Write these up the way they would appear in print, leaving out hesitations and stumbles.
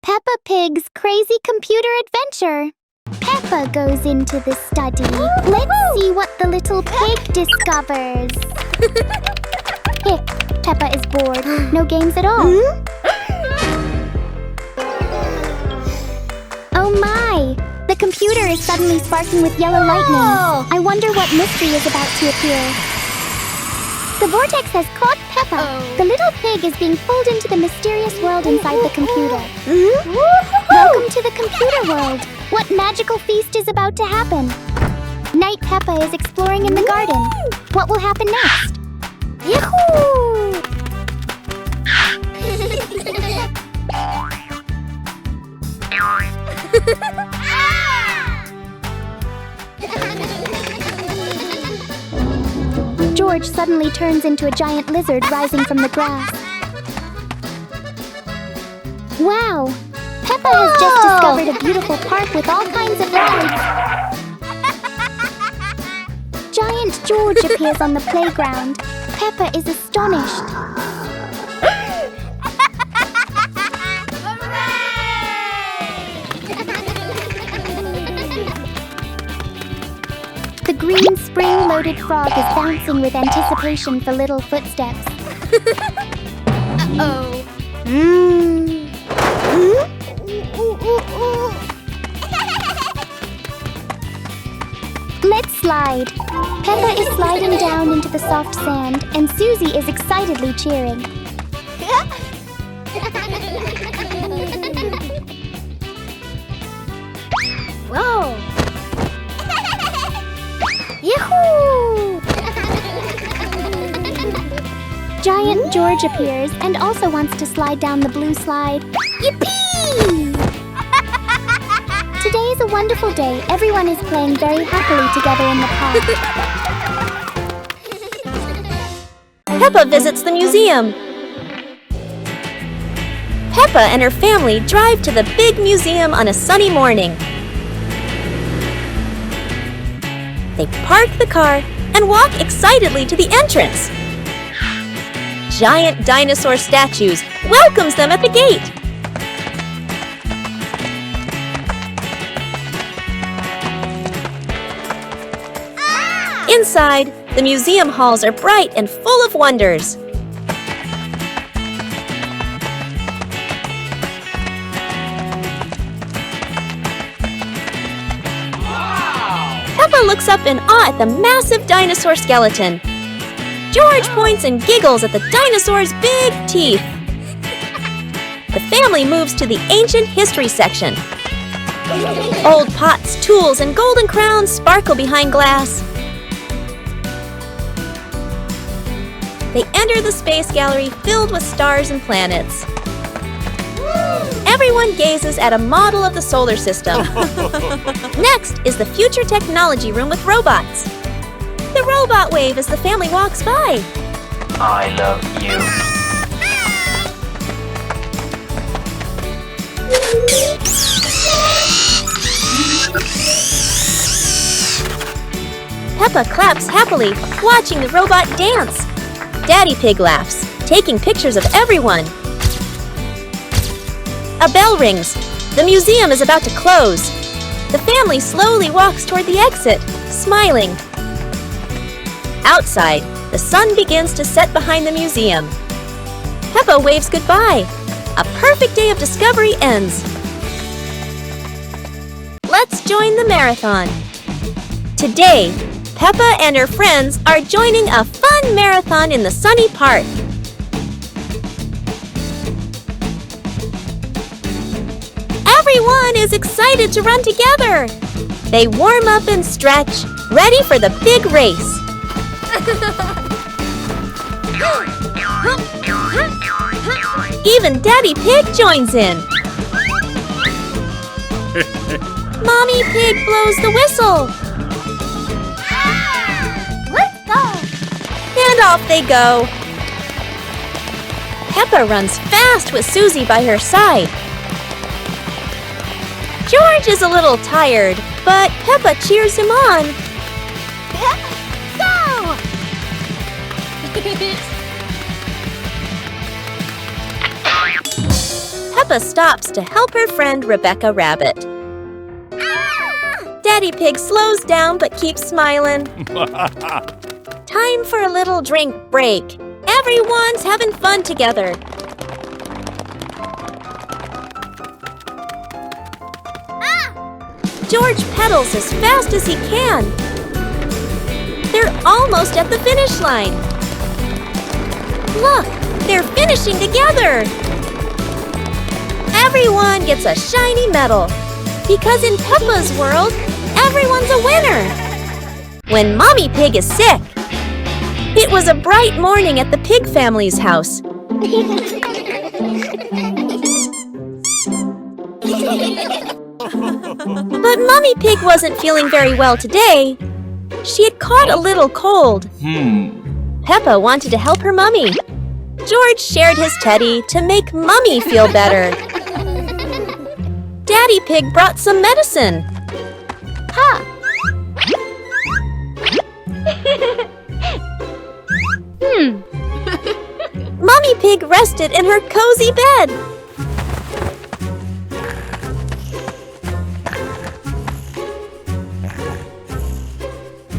Peppa Pig's crazy computer adventure. Peppa goes into the study. Let's see what the little pig discovers. Hick, Peppa is bored. No games at all. Oh my! The computer is suddenly sparking with yellow lightning. I wonder what mystery is about to appear. The vortex has caught Peppa. The little pig is being pulled into the mysterious world inside the computer. Welcome to the computer world. What magical feast is about to happen? Night Peppa is exploring in the garden. What will happen next? Yahoo! George suddenly turns into a giant lizard rising from the grass. Wow! Peppa has just discovered a beautiful park with all kinds of rides. Giant George appears on the playground. Peppa is astonished. The green spring-loaded frog is bouncing with anticipation for little footsteps. Uh-oh. Let's slide. Peppa is sliding down into the soft sand, and Susie is excitedly cheering. Whoa! Yahoo! Giant George appears and also wants to slide down the blue slide. Yippee! Today is a wonderful day. Everyone is playing very happily together in the park. Peppa visits the museum. Peppa and her family drive to the big museum on a sunny morning. They park the car and walk excitedly to the entrance. Giant dinosaur statues welcomes them at the gate. Inside, the museum halls are bright and full of wonders. Peppa looks up in awe at the massive dinosaur skeleton. George points and giggles at the dinosaur's big teeth. The family moves to the ancient history section. Old pots, tools, and golden crowns sparkle behind glass. They enter the space gallery filled with stars and planets. Everyone gazes at a model of the solar system. Next is the future technology room with robots. The robot wave as the family walks by. I love you. Peppa claps happily, watching the robot dance. Daddy Pig laughs, taking pictures of everyone. A bell rings. The museum is about to close. The family slowly walks toward the exit, smiling. Outside, the sun begins to set behind the museum. Peppa waves goodbye. A perfect day of discovery ends. Let's join the marathon. Today, Peppa and her friends are joining a fun marathon in the sunny park. Everyone is excited to run together. They warm up and stretch, ready for the big race. Even Daddy Pig joins in. Mommy Pig blows the whistle. Let's go! And off they go. Peppa runs fast with Susie by her side. George is a little tired, but Peppa cheers him on. Go! Peppa stops to help her friend Rebecca Rabbit. Daddy Pig slows down but keeps smiling. Time for a little drink break. Everyone's having fun together. George pedals as fast as he can. They're almost at the finish line. Look, they're finishing together. Everyone gets a shiny medal. Because in Peppa's world, everyone's a winner. When Mommy Pig is sick. It was a bright morning at the Pig family's house. But Mommy Pig wasn't feeling very well today. She had caught a little cold. Peppa wanted to help her mummy. George shared his teddy to make Mummy feel better. Daddy Pig brought some medicine. Ha! Mommy Pig rested in her cozy bed.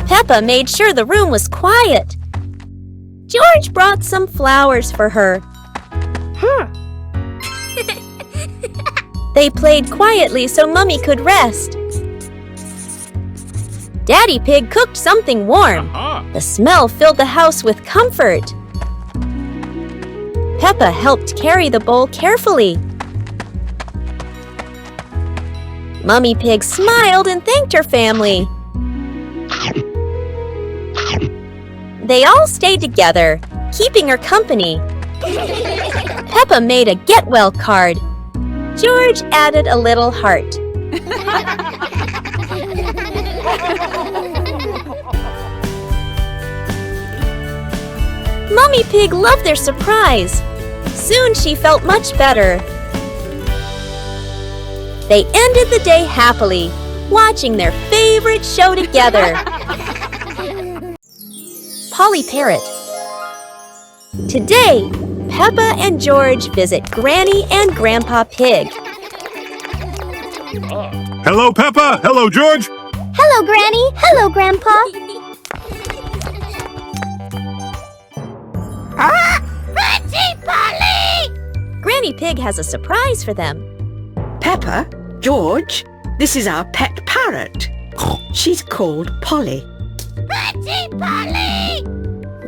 Peppa made sure the room was quiet. George brought some flowers for her. They played quietly so Mummy could rest. Daddy Pig cooked something warm. The smell filled the house with comfort. Peppa helped carry the bowl carefully. Mummy Pig smiled and thanked her family. They all stayed together, keeping her company. Peppa made a get well card. George added a little heart. Mummy Pig loved their surprise. Soon she felt much better. They ended the day happily, watching their favorite show together. Polly Parrot. Today, Peppa and George visit Granny and Grandpa Pig. Hello, Peppa. Hello, George. Hello, Granny. Hello, Grandpa. Granny Pig has a surprise for them. Peppa, George, this is our pet parrot. She's called Polly.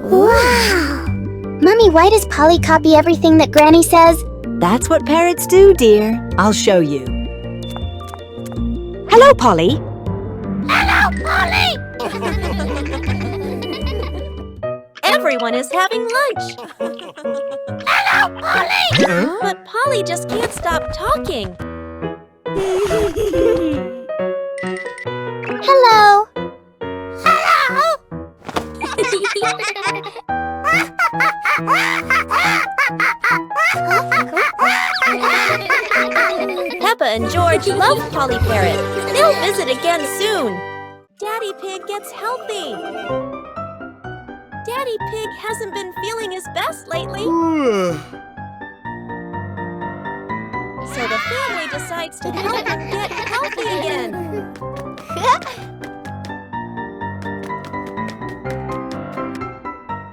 Wow! Mummy, why does Polly copy everything that Granny says? That's what parrots do, dear. I'll show you. Hello, Polly. Everyone is having lunch. Hello, Polly! But Polly just can't stop talking. Hello. Peppa and George love Polly Parrot. They'll visit again soon. Daddy Pig gets healthy. Daddy Pig hasn't been feeling his best lately. So the family decides to help him get healthy again.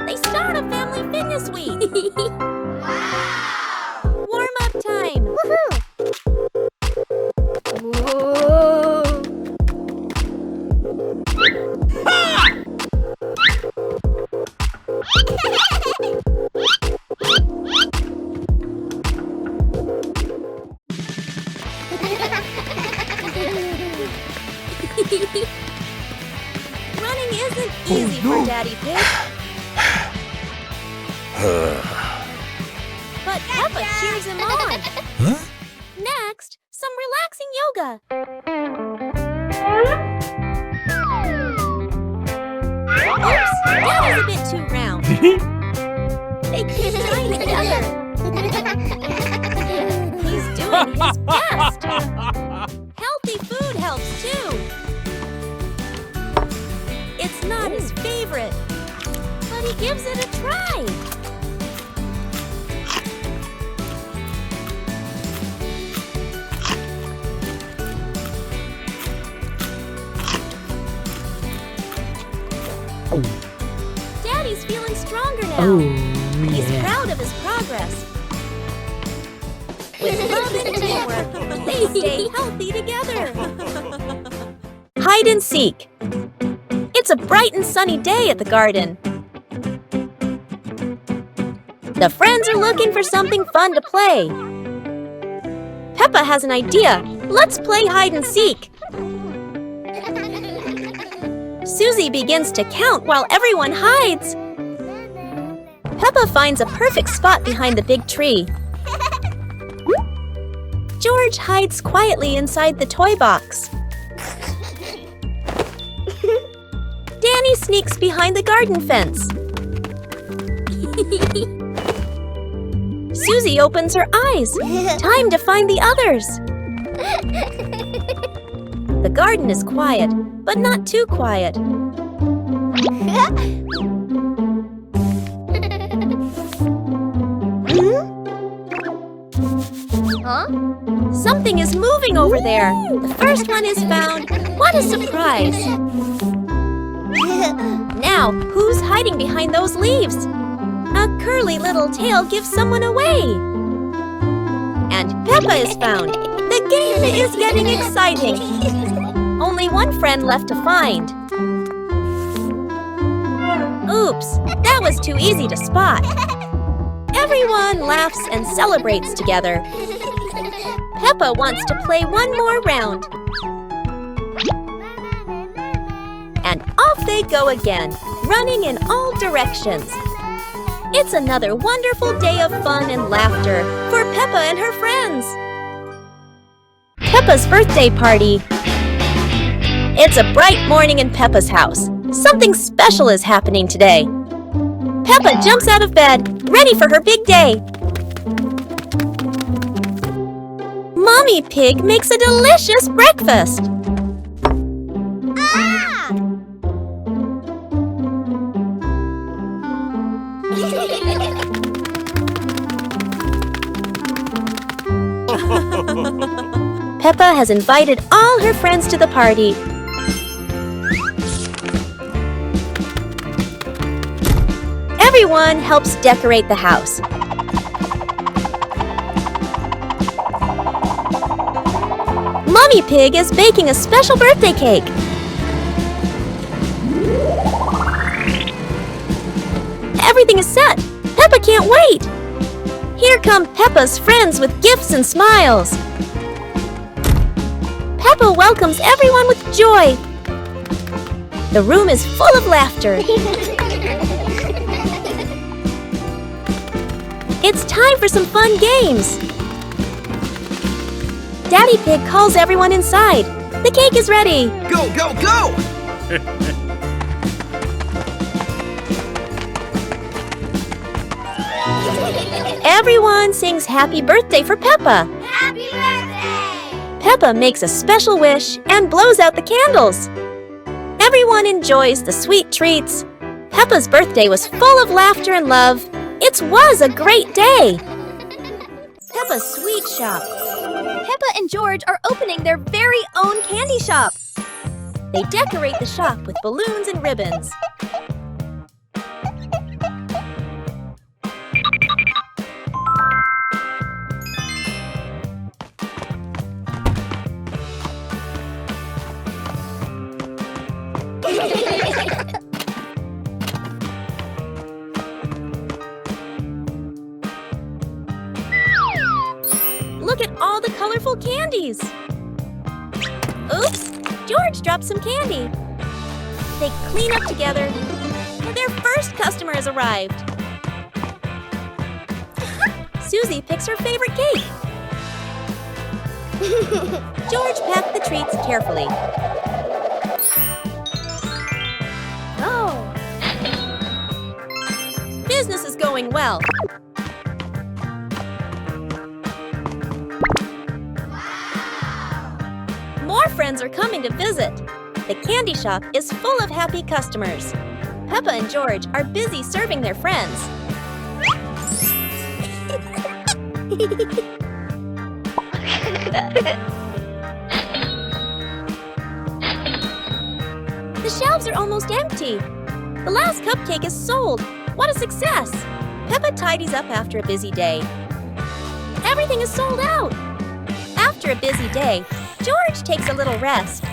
They start a family fitness week. Wow! Warm-up time. Woohoo! Running isn't easy for Daddy Pig. But Peppa cheers him on. Next, some relaxing yoga. Oops, that is a bit too round. They keep trying together. He's doing his best. Healthy food helps too. It's not his favorite, but he gives it a try. now. Oh, He's yeah. proud of his progress. With love and teamwork, they stay healthy together. Hide and seek. It's a bright and sunny day at the garden. The friends are looking for something fun to play. Peppa has an idea. Let's play hide and seek. Susie begins to count while everyone hides. Peppa finds a perfect spot behind the big tree. George hides quietly inside the toy box. Danny sneaks behind the garden fence. Susie opens her eyes. Time to find the others. The garden is quiet, but not too quiet. Huh? Something is moving over there. The first one is found. What a surprise! Now, who's hiding behind those leaves? A curly little tail gives someone away. And Peppa is found. The game is getting exciting. Only one friend left to find. Oops, that was too easy to spot. Everyone laughs and celebrates together. Peppa wants to play one more round. And off they go again, running in all directions. It's another wonderful day of fun and laughter for Peppa and her friends. Peppa's birthday party. It's a bright morning in Peppa's house. Something special is happening today. Peppa jumps out of bed, ready for her big day. Mommy Pig makes a delicious breakfast. Peppa has invited all her friends to the party. Everyone helps decorate the house. Mommy Pig is baking a special birthday cake. Everything is set. Peppa can't wait. Here come Peppa's friends with gifts and smiles. Peppa welcomes everyone with joy. The room is full of laughter. It's time for some fun games. Daddy Pig calls everyone inside. The cake is ready. Go, go, go! Everyone sings happy birthday for Peppa. Happy birthday! Peppa makes a special wish and blows out the candles. Everyone enjoys the sweet treats. Peppa's birthday was full of laughter and love. It was a great day. Peppa's Sweet Shop. Peppa and George are opening their very own candy shop. They decorate the shop with balloons and ribbons. Look at all the colorful candies. Oops, George dropped some candy. They clean up together. Their first customer has arrived. Susie picks her favorite cake. George packed the treats carefully. Oh! Business is going well. More friends are coming to visit. The candy shop is full of happy customers. Peppa and George are busy serving their friends. The shelves are almost empty. The last cupcake is sold. What a success! Peppa tidies up after a busy day. Everything is sold out! After a busy day, George takes a little rest.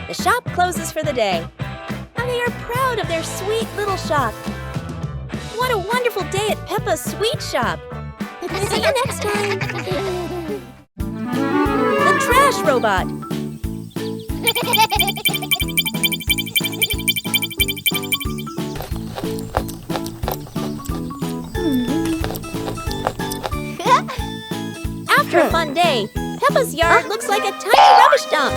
The shop closes for the day. And they are proud of their sweet little shop. What a wonderful day at Peppa's Sweet Shop! See you next time! The Trash Robot. After a fun day, Peppa's yard looks like a tiny rubbish dump.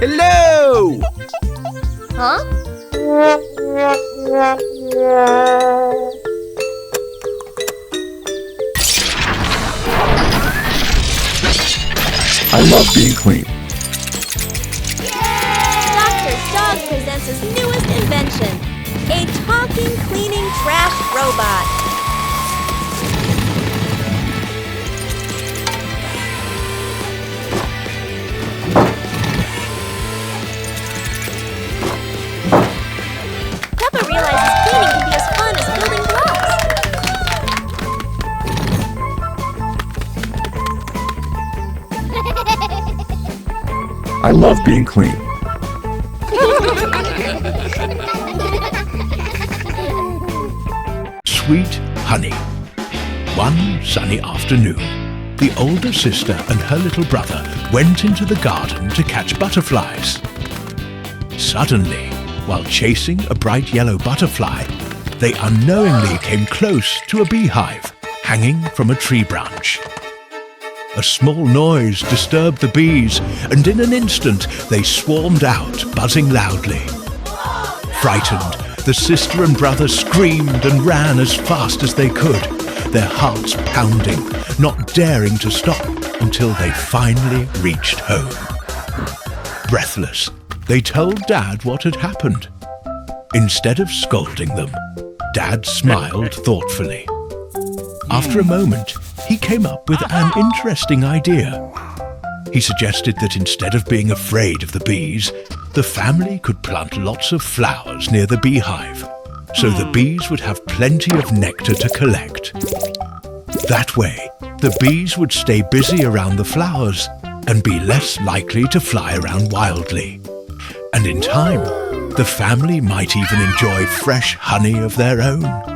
Hello! Huh? I love being clean. Dr. Dog presents his newest invention, a talking, cleaning trash robot. Peppa realizes cleaning can be as fun as building blocks. I love being clean. Sweet honey. One sunny afternoon, the older sister and her little brother went into the garden to catch butterflies. Suddenly, while chasing a bright yellow butterfly, they unknowingly came close to a beehive hanging from a tree branch. A small noise disturbed the bees, and in an instant they swarmed out, buzzing loudly. Frightened, the sister and brother screamed and ran as fast as they could, their hearts pounding, not daring to stop until they finally reached home. Breathless, they told Dad what had happened. Instead of scolding them, Dad smiled thoughtfully. After a moment, he came up with an interesting idea. He suggested that instead of being afraid of the bees, the family could plant lots of flowers near the beehive, so the bees would have plenty of nectar to collect. That way, the bees would stay busy around the flowers and be less likely to fly around wildly. And in time, the family might even enjoy fresh honey of their own.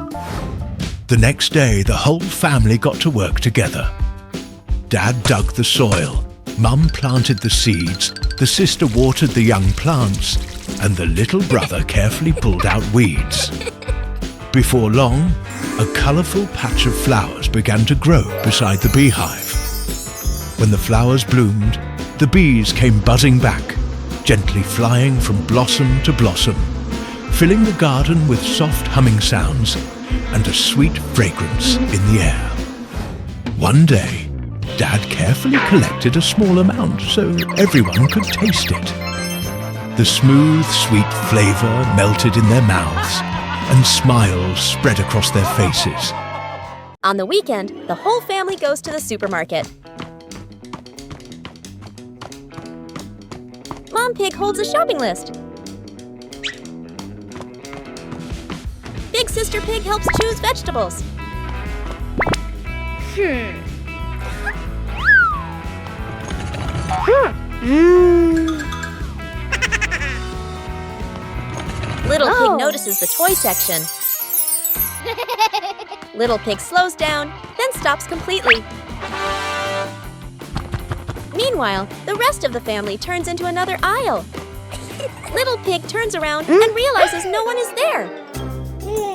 The next day, the whole family got to work together. Dad dug the soil, Mum planted the seeds, the sister watered the young plants, and the little brother carefully pulled out weeds. Before long, a colourful patch of flowers began to grow beside the beehive. When the flowers bloomed, the bees came buzzing back, gently flying from blossom to blossom, filling the garden with soft humming sounds and a sweet fragrance in the air. One day, Dad carefully collected a small amount so everyone could taste it. The smooth, sweet flavour melted in their mouths, and smiles spread across their faces. On the weekend, the whole family goes to the supermarket. Mom Pig holds a shopping list. Big Sister Pig helps choose vegetables. Little Pig notices the toy section. Little Pig slows down, then stops completely. Meanwhile, the rest of the family turns into another aisle. Little Pig turns around and realizes no one is there.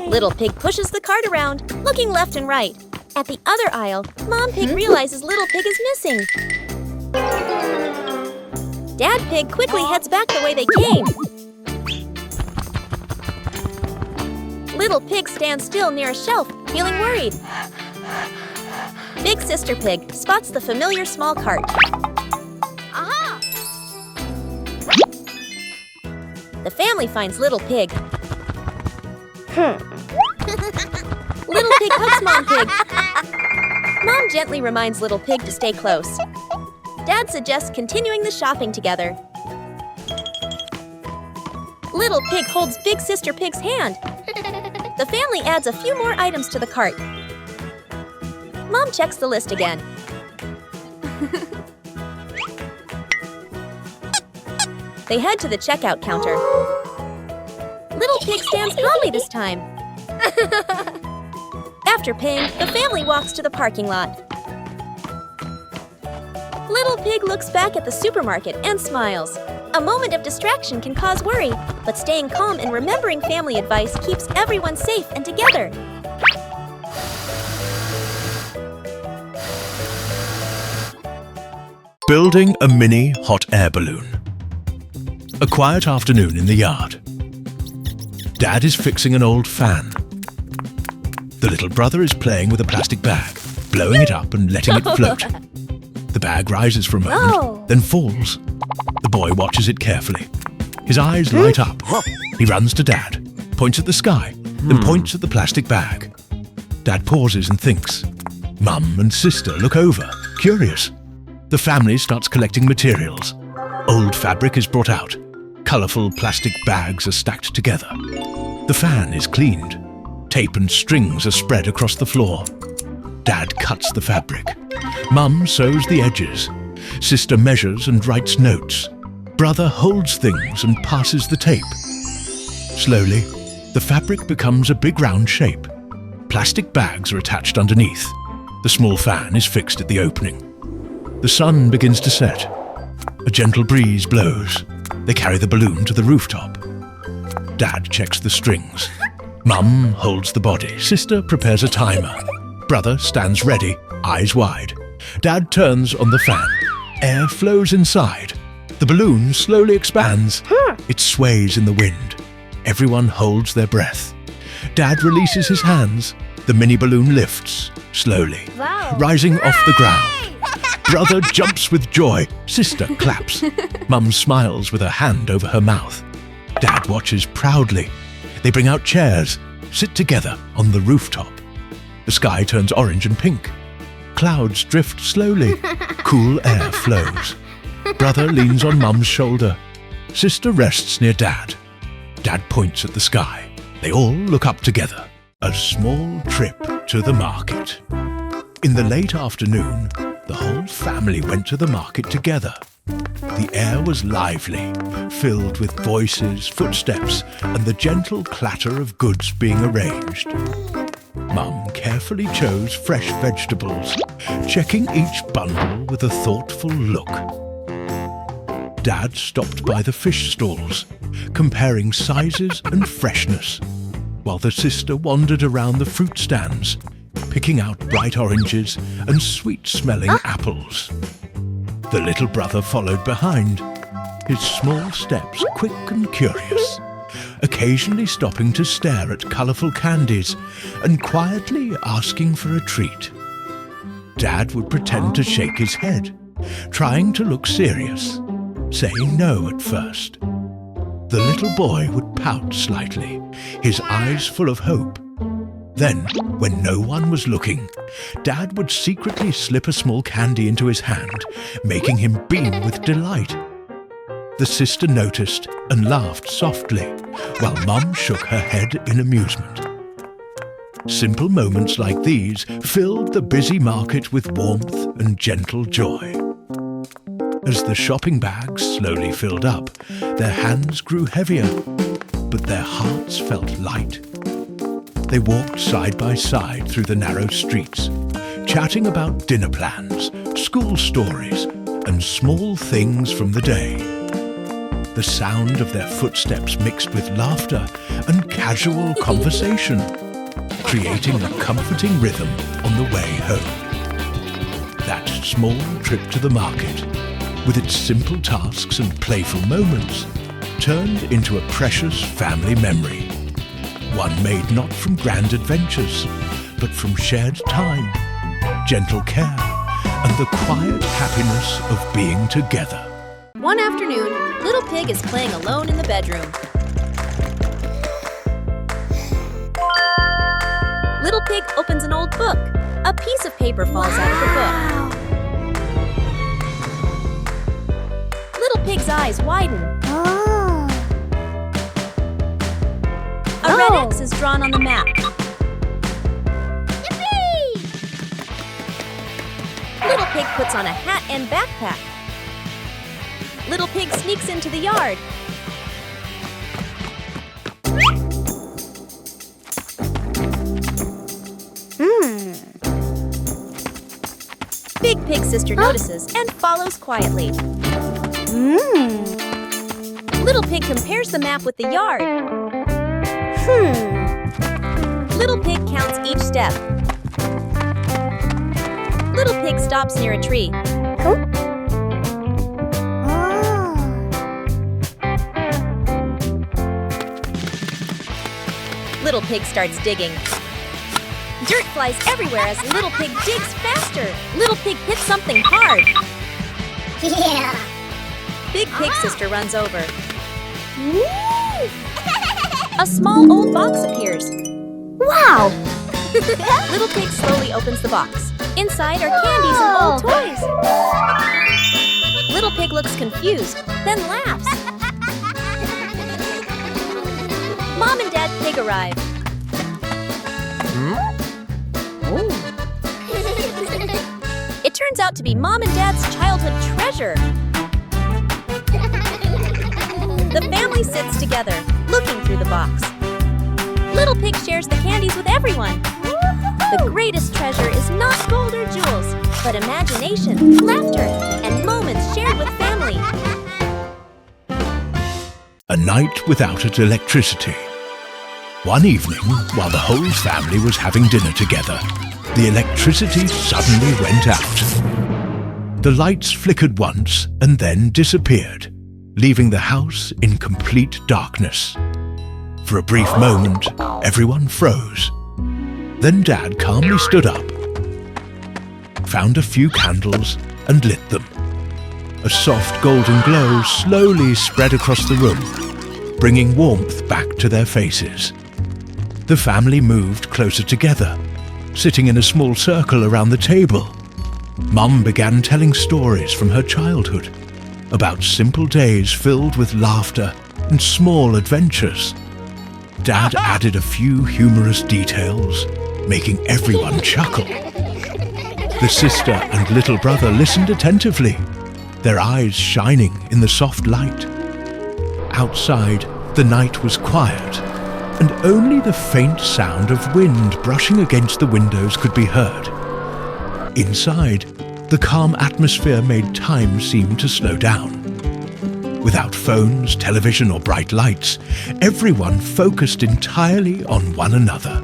Little Pig pushes the cart around, looking left and right. At the other aisle, Mom Pig realizes Little Pig is missing. Dad Pig quickly heads back the way they came. Little Pig stands still near a shelf, feeling worried. Big Sister Pig spots the familiar small cart. Aha! The family finds Little Pig. Little Pig hugs Mom Pig. Mom gently reminds Little Pig to stay close. Dad suggests continuing the shopping together. Little Pig holds Big Sister Pig's hand. The family adds a few more items to the cart. Mom checks the list again. They head to the checkout counter. Little Pig stands calmly this time. After paying, the family walks to the parking lot. Little Pig looks back at the supermarket and smiles. A moment of distraction can cause worry, but staying calm and remembering family advice keeps everyone safe and together. Building a mini hot air balloon. A quiet afternoon in the yard. Dad is fixing an old fan. The little brother is playing with a plastic bag, blowing it up and letting it float. The bag rises for a moment, then falls. The boy watches it carefully. His eyes light up. He runs to Dad, points at the sky, then points at the plastic bag. Dad pauses and thinks. Mum and sister look over, curious. The family starts collecting materials. Old fabric is brought out. Colourful plastic bags are stacked together. The fan is cleaned. Tape and strings are spread across the floor. Dad cuts the fabric. Mum sews the edges. Sister measures and writes notes. Brother holds things and passes the tape. Slowly, the fabric becomes a big round shape. Plastic bags are attached underneath. The small fan is fixed at the opening. The sun begins to set. A gentle breeze blows. They carry the balloon to the rooftop. Dad checks the strings. Mum holds the body. Sister prepares a timer. Brother stands ready, eyes wide. Dad turns on the fan. Air flows inside. The balloon slowly expands. It sways in the wind. Everyone holds their breath. Dad releases his hands. The mini balloon lifts, slowly, rising off the ground. Brother jumps with joy. Sister claps. Mum smiles with her hand over her mouth. Dad watches proudly. They bring out chairs, sit together on the rooftop. The sky turns orange and pink. Clouds drift slowly. Cool air flows. Brother leans on Mum's shoulder. Sister rests near Dad. Dad points at the sky. They all look up together. A small trip to the market. In the late afternoon, the whole family went to the market together. The air was lively, filled with voices, footsteps, and the gentle clatter of goods being arranged. Mum carefully chose fresh vegetables, checking each bundle with a thoughtful look. Dad stopped by the fish stalls, comparing sizes and freshness, while the sister wandered around the fruit stands, picking out bright oranges and sweet-smelling apples. The little brother followed behind, his small steps quick and curious, occasionally stopping to stare at colourful candies and quietly asking for a treat. Dad would pretend to shake his head, trying to look serious, saying no at first. The little boy would pout slightly, his eyes full of hope. Then, when no one was looking, Dad would secretly slip a small candy into his hand, making him beam with delight. The sister noticed and laughed softly, while Mum shook her head in amusement. Simple moments like these filled the busy market with warmth and gentle joy. As the shopping bags slowly filled up, their hands grew heavier, but their hearts felt light. They walked side by side through the narrow streets, chatting about dinner plans, school stories, and small things from the day. The sound of their footsteps mixed with laughter and casual conversation, creating a comforting rhythm on the way home. That small trip to the market, with its simple tasks and playful moments, turned into a precious family memory. One made not from grand adventures, but from shared time, gentle care, and the quiet happiness of being together. One afternoon, Little Pig is playing alone in the bedroom. Little Pig opens an old book. A piece of paper falls out of the book. Little Pig's eyes widen. Oh. A red X is drawn on the map. Yippee! Little Pig puts on a hat and backpack. Little Pig sneaks into the yard. Big Pig's sister notices and follows quietly. Little Pig compares the map with the yard. Little Pig counts each step. Little Pig stops near a tree. Little Pig starts digging. Dirt flies everywhere as Little Pig digs faster. Little Pig hits something hard. Yeah. Big Pig's sister runs over. A small old box appears. Wow. Little Pig slowly opens the box. Inside are candies and old toys. Little Pig looks confused, then laughs. Mom and Dad Pig arrive. It turns out to be Mom and Dad's childhood treasure. The family sits together, looking through the box. Little Pig shares the candies with everyone. The greatest treasure is not gold or jewels, but imagination, laughter, and moments shared with family. A night without electricity. One evening, while the whole family was having dinner together, the electricity suddenly went out. The lights flickered once and then disappeared, leaving the house in complete darkness. For a brief moment, everyone froze. Then Dad calmly stood up, found a few candles and lit them. A soft golden glow slowly spread across the room, bringing warmth back to their faces. The family moved closer together, sitting in a small circle around the table. Mum began telling stories from her childhood about simple days filled with laughter and small adventures. Dad added a few humorous details, making everyone chuckle. The sister and little brother listened attentively, their eyes shining in the soft light. Outside, the night was quiet, and only the faint sound of wind brushing against the windows could be heard. Inside, the calm atmosphere made time seem to slow down. Without phones, television, or bright lights, everyone focused entirely on one another.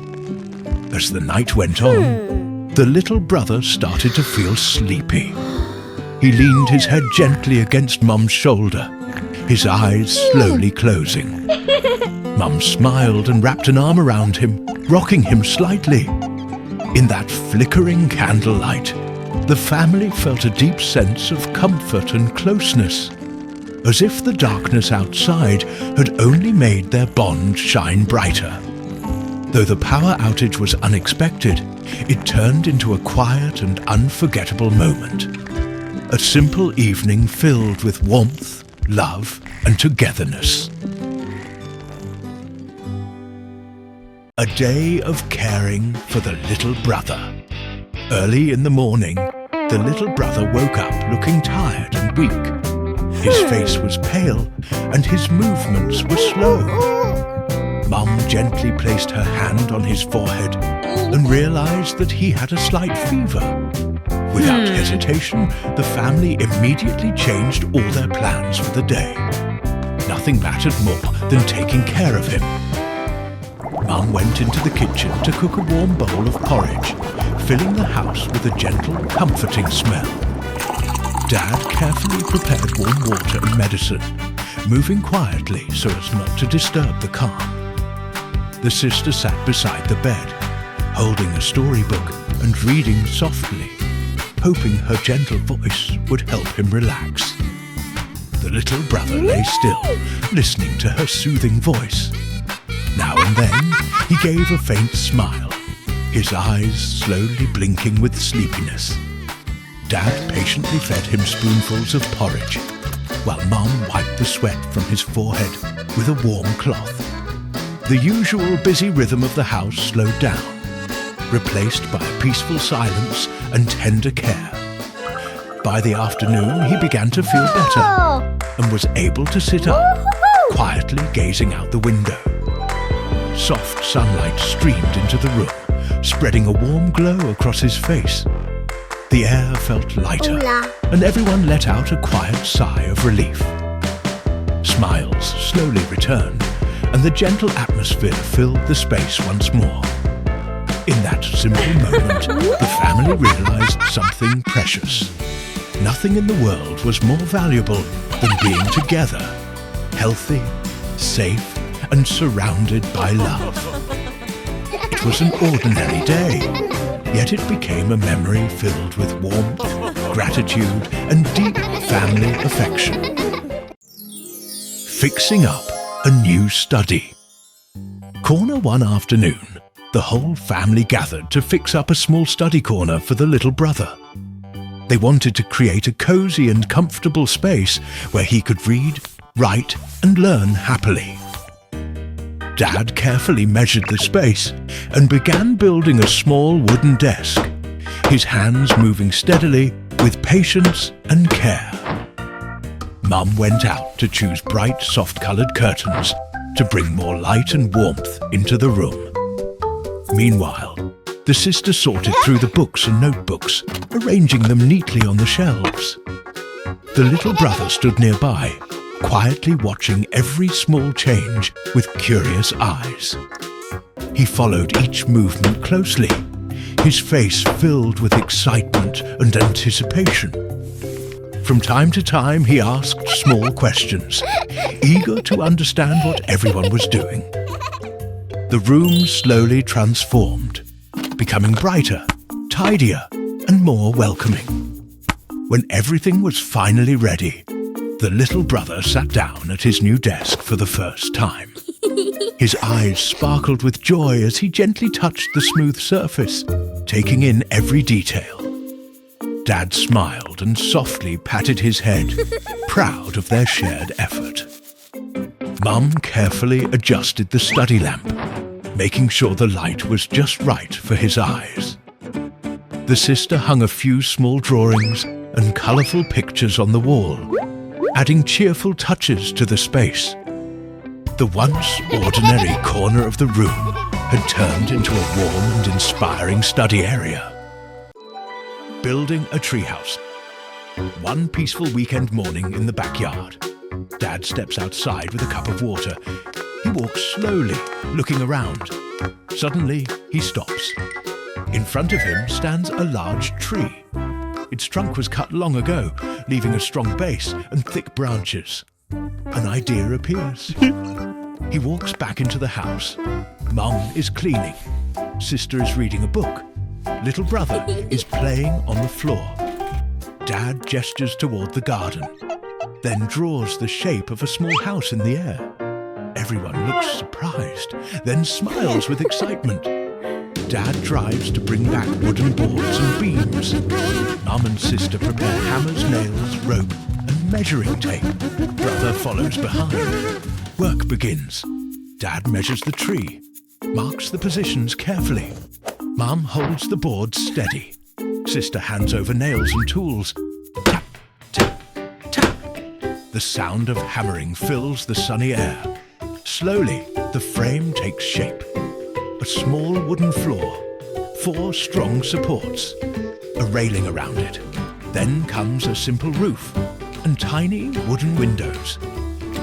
As the night went on, the little brother started to feel sleepy. He leaned his head gently against Mum's shoulder, his eyes slowly closing. Mum smiled and wrapped an arm around him, rocking him slightly. In that flickering candlelight, the family felt a deep sense of comfort and closeness, as if the darkness outside had only made their bond shine brighter. Though the power outage was unexpected, it turned into a quiet and unforgettable moment. A simple evening filled with warmth, love, and togetherness. A day of caring for the little brother. Early in the morning, the little brother woke up looking tired and weak. His face was pale and his movements were slow. Mum gently placed her hand on his forehead and realized that he had a slight fever. Without hesitation, the family immediately changed all their plans for the day. Nothing mattered more than taking care of him. Mum went into the kitchen to cook a warm bowl of porridge, filling the house with a gentle, comforting smell. Dad carefully prepared warm water and medicine, moving quietly so as not to disturb the calm. The sister sat beside the bed, holding a storybook and reading softly, hoping her gentle voice would help him relax. The little brother lay still, listening to her soothing voice. Now and then, he gave a faint smile, his eyes slowly blinking with sleepiness. Dad patiently fed him spoonfuls of porridge, while Mum wiped the sweat from his forehead with a warm cloth. The usual busy rhythm of the house slowed down, replaced by a peaceful silence and tender care. By the afternoon, he began to feel better and was able to sit up, quietly gazing out the window. Soft sunlight streamed into the room, spreading a warm glow across his face. The air felt lighter, and everyone let out a quiet sigh of relief. Smiles slowly returned, and the gentle atmosphere filled the space once more. In that simple moment, the family realized something precious. Nothing in the world was more valuable than being together, healthy, safe, and surrounded by love. It was an ordinary day, yet it became a memory filled with warmth, gratitude, and deep family affection. Fixing up a new study. Corner one afternoon, the whole family gathered to fix up a small study corner for the little brother. They wanted to create a cozy and comfortable space where he could read, write, and learn happily. Dad carefully measured the space and began building a small wooden desk, his hands moving steadily with patience and care. Mum went out to choose bright, soft-coloured curtains to bring more light and warmth into the room. Meanwhile, the sister sorted through the books and notebooks, arranging them neatly on the shelves. The little brother stood nearby, quietly watching every small change with curious eyes. He followed each movement closely, his face filled with excitement and anticipation. From time to time, he asked small questions, eager to understand what everyone was doing. The room slowly transformed, becoming brighter, tidier, and more welcoming. When everything was finally ready, the little brother sat down at his new desk for the first time. His eyes sparkled with joy as he gently touched the smooth surface, taking in every detail. Dad smiled and softly patted his head, proud of their shared effort. Mum carefully adjusted the study lamp, making sure the light was just right for his eyes. The sister hung a few small drawings and colourful pictures on the wall, adding cheerful touches to the space. The once ordinary corner of the room had turned into a warm and inspiring study area. Building a treehouse. One peaceful weekend morning in the backyard. Dad steps outside with a cup of water. He walks slowly, looking around. Suddenly, he stops. In front of him stands a large tree. Its trunk was cut long ago, leaving a strong base and thick branches. An idea appears. He walks back into the house. Mum is cleaning. Sister is reading a book. Little brother is playing on the floor. Dad gestures toward the garden, then draws the shape of a small house in the air. Everyone looks surprised, then smiles with excitement. Dad drives to bring back wooden boards and beams. Mum and sister prepare hammers, nails, rope, and measuring tape. Brother follows behind. Work begins. Dad measures the tree, marks the positions carefully. Mum holds the boards steady. Sister hands over nails and tools. Tap, tap, tap. The sound of hammering fills the sunny air. Slowly, the frame takes shape. A small wooden floor, 4 strong supports, a railing around it. Then comes a simple roof and tiny wooden windows.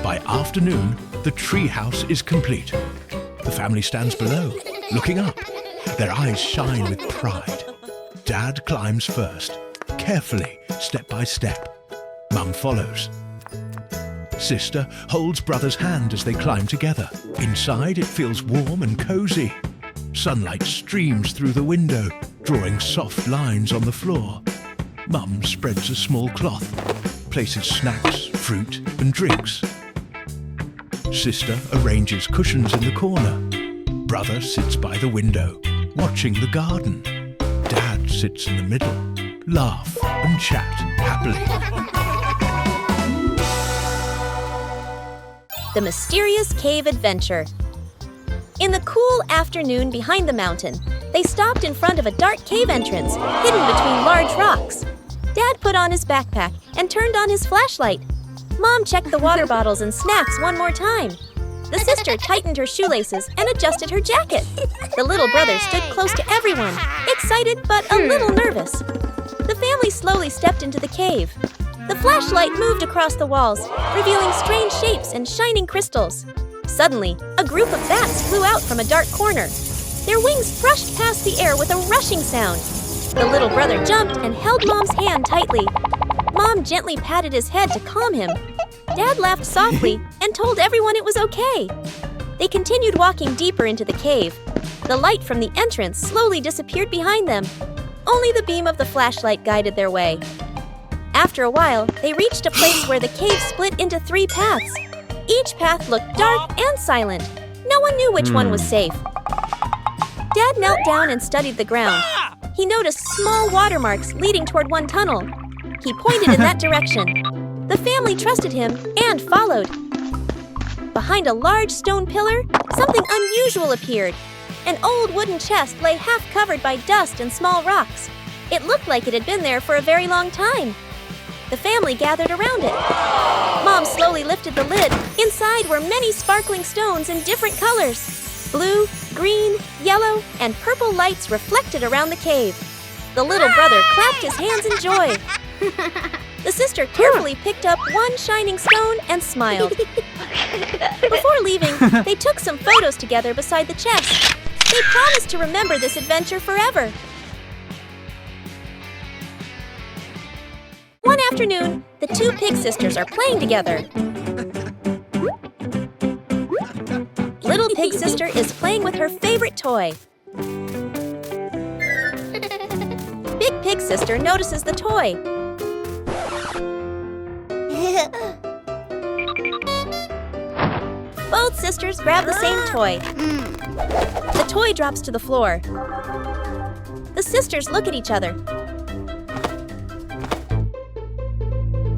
By afternoon, the treehouse is complete. The family stands below, looking up. Their eyes shine with pride. Dad climbs first, carefully, step by step. Mum follows. Sister holds brother's hand as they climb together. Inside, it feels warm and cozy. Sunlight streams through the window, drawing soft lines on the floor. Mum spreads a small cloth, places snacks, fruit, and drinks. Sister arranges cushions in the corner. Brother sits by the window, watching the garden. Dad sits in the middle, laugh and chat happily. The Mysterious Cave Adventure. In the cool afternoon behind the mountain, they stopped in front of a dark cave entrance, hidden between large rocks. Dad put on his backpack and turned on his flashlight. Mom checked the water bottles and snacks one more time. The sister tightened her shoelaces and adjusted her jacket. The little brother stood close to everyone, excited but a little nervous. The family slowly stepped into the cave. The flashlight moved across the walls, revealing strange shapes and shining crystals. Suddenly, a group of bats flew out from a dark corner. Their wings brushed past the air with a rushing sound. The little brother jumped and held Mom's hand tightly. Mom gently patted his head to calm him. Dad laughed softly and told everyone it was okay. They continued walking deeper into the cave. The light from the entrance slowly disappeared behind them. Only the beam of the flashlight guided their way. After a while, they reached a place where the cave split into 3 paths. Each path looked dark and silent. No one knew which one was safe. Dad knelt down and studied the ground. He noticed small watermarks leading toward one tunnel. He pointed in that direction. The family trusted him and followed. Behind a large stone pillar, something unusual appeared. An old wooden chest lay half covered by dust and small rocks. It looked like it had been there for a very long time. The family gathered around it. Mom slowly lifted the lid. Inside were many sparkling stones in different colors. Blue, green, yellow, and purple lights reflected around the cave. The little brother clapped his hands in joy. The sister carefully picked up one shining stone and smiled. Before leaving, they took some photos together beside the chest. They promised to remember this adventure forever. One afternoon, the 2 pig sisters are playing together. Little pig sister is playing with her favorite toy. Big pig sister notices the toy. Both sisters grab the same toy. The toy drops to the floor. The sisters look at each other.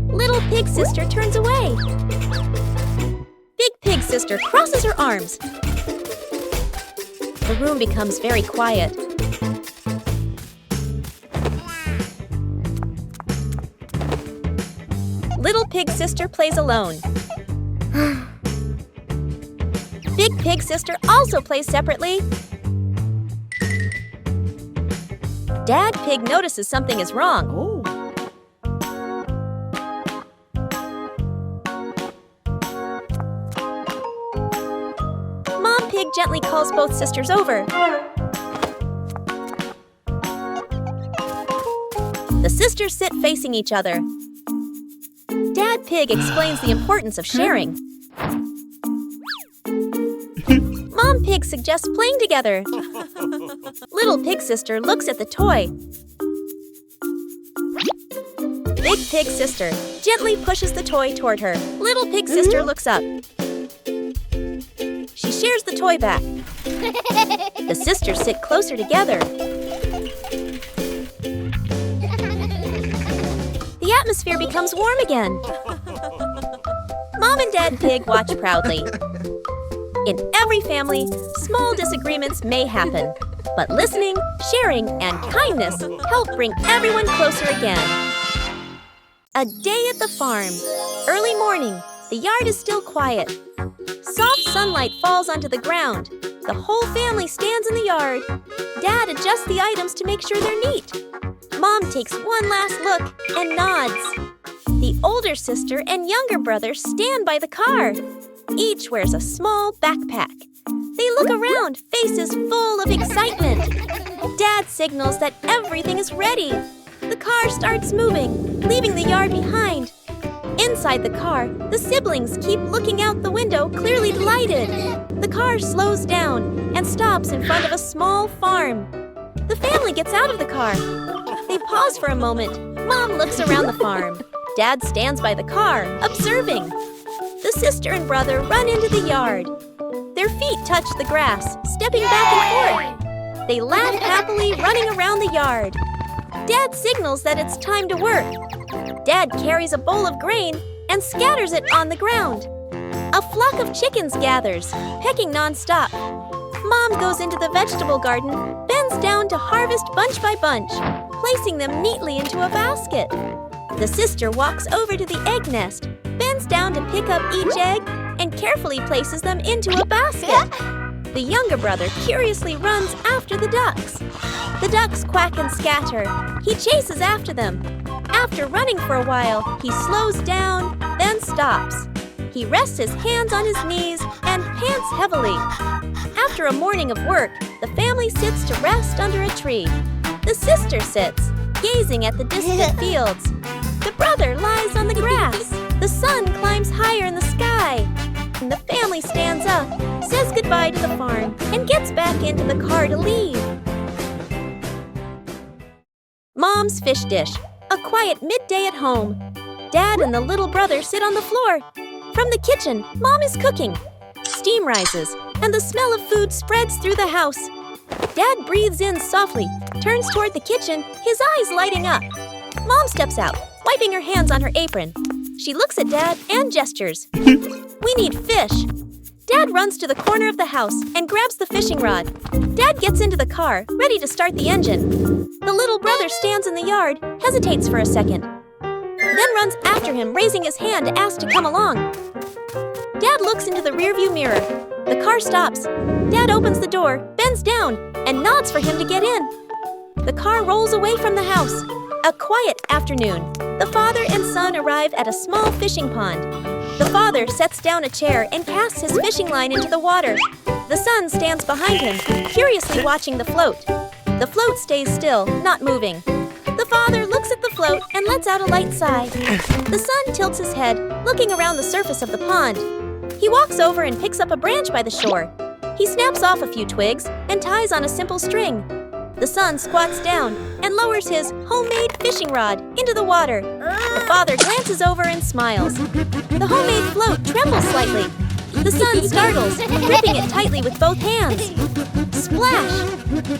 Little pig sister turns away. Big pig sister crosses her arms. The room becomes very quiet. Little pig sister plays alone. Big pig sister also plays separately. Dad pig notices something is wrong. Mom pig gently calls both sisters over. The sisters sit facing each other. Dad pig explains the importance of sharing. Mom pig suggests playing together. Little pig sister looks at the toy. Big pig sister gently pushes the toy toward her. Little pig sister looks up. She shares the toy back. The sisters sit closer together. The atmosphere becomes warm again. Mom and Dad pig watch proudly. In every family, small disagreements may happen, but listening, sharing, and kindness help bring everyone closer again. A day at the farm. Early morning. The yard is still quiet. Soft sunlight falls onto the ground. The whole family stands in the yard. Dad adjusts the items to make sure they're neat. Mom takes one last look and nods. The older sister and younger brother stand by the car. Each wears a small backpack. They look around, faces full of excitement. Dad signals that everything is ready. The car starts moving, leaving the yard behind. Inside the car, the siblings keep looking out the window, clearly delighted. The car slows down and stops in front of a small farm. The family gets out of the car. They pause for a moment. Mom looks around the farm. Dad stands by the car, observing. The sister and brother run into the yard. Their feet touch the grass, stepping back and forth. They laugh happily, running around the yard. Dad signals that it's time to work. Dad carries a bowl of grain and scatters it on the ground. A flock of chickens gathers, pecking non-stop. Mom goes into the vegetable garden, bends down to harvest bunch by bunch, placing them neatly into a basket. The sister walks over to the egg nest, bends down to pick up each egg, and carefully places them into a basket. The younger brother curiously runs after the ducks. The ducks quack and scatter. He chases after them. After running for a while, he slows down, then stops. He rests his hands on his knees and pants heavily. After a morning of work, the family sits to rest under a tree. The sister sits, gazing at the distant fields. The brother lies on the grass. The sun climbs higher in the sky. And the family stands up, says goodbye to the farm, and gets back into the car to leave. Mom's fish dish, a quiet midday at home. Dad and the little brother sit on the floor. From the kitchen, Mom is cooking. Steam rises, and the smell of food spreads through the house. Dad breathes in softly, turns toward the kitchen, his eyes lighting up. Mom steps out, wiping her hands on her apron. She looks at Dad and gestures. We need fish. Dad runs to the corner of the house and grabs the fishing rod. Dad gets into the car, ready to start the engine. The little brother stands in the yard, hesitates for a second, then runs after him, raising his hand to ask to come along. Dad looks into the rearview mirror. The car stops. Dad opens the door, bends down, and nods for him to get in. The car rolls away from the house. A quiet afternoon. The father and son arrive at a small fishing pond. The father sets down a chair and casts his fishing line into the water. The son stands behind him, curiously watching the float. The float stays still, not moving. The father looks at the float and lets out a light sigh. The son tilts his head, looking around the surface of the pond. He walks over and picks up a branch by the shore. He snaps off a few twigs and ties on a simple string. The son squats down and lowers his homemade fishing rod into the water. The father glances over and smiles. The homemade float trembles slightly. The son startles, gripping it tightly with both hands. Splash!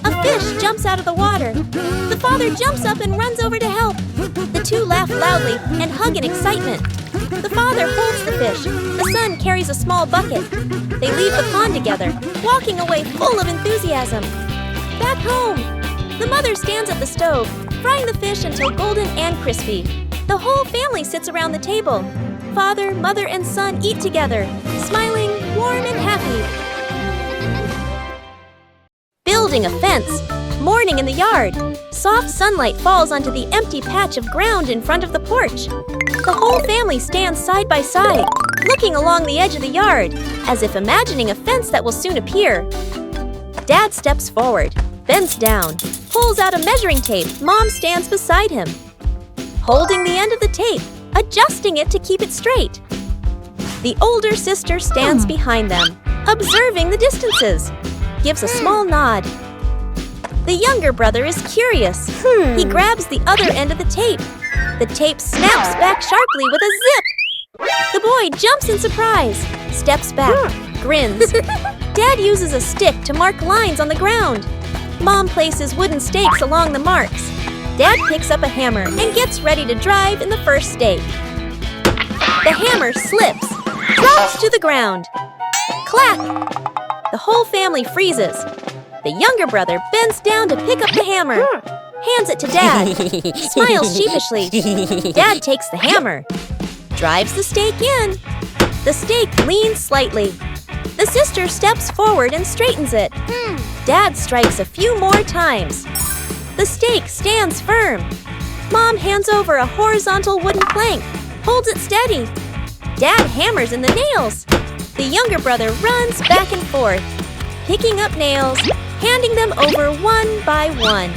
A fish jumps out of the water. The father jumps up and runs over to help. The two laugh loudly and hug in excitement. The father holds the fish. The son carries a small bucket. They leave the pond together, walking away full of enthusiasm. Back home, the mother stands at the stove, frying the fish until golden and crispy. The whole family sits around the table. Father, mother, and son eat together, smiling, warm and happy. Building a fence. Morning in the yard. Soft sunlight falls onto the empty patch of ground in front of the porch. The whole family stands side by side, looking along the edge of the yard, as if imagining a fence that will soon appear. Dad steps forward, bends down, pulls out a measuring tape. Mom stands beside him, holding the end of the tape, adjusting it to keep it straight. The older sister stands behind them, observing the distances, gives a small nod. The younger brother is curious. He grabs the other end of the tape. The tape snaps back sharply with a zip. The boy jumps in surprise, steps back, grins. Dad uses a stick to mark lines on the ground. Mom places wooden stakes along the marks. Dad picks up a hammer and gets ready to drive in the first stake. The hammer slips, drops to the ground. Clack! The whole family freezes. The younger brother bends down to pick up the hammer, hands it to Dad, smiles sheepishly. Dad takes the hammer, drives the stake in. The stake leans slightly. The sister steps forward and straightens it. Dad strikes a few more times. The stake stands firm. Mom hands over a horizontal wooden plank, holds it steady. Dad hammers in the nails. The younger brother runs back and forth, picking up nails, handing them over one by one.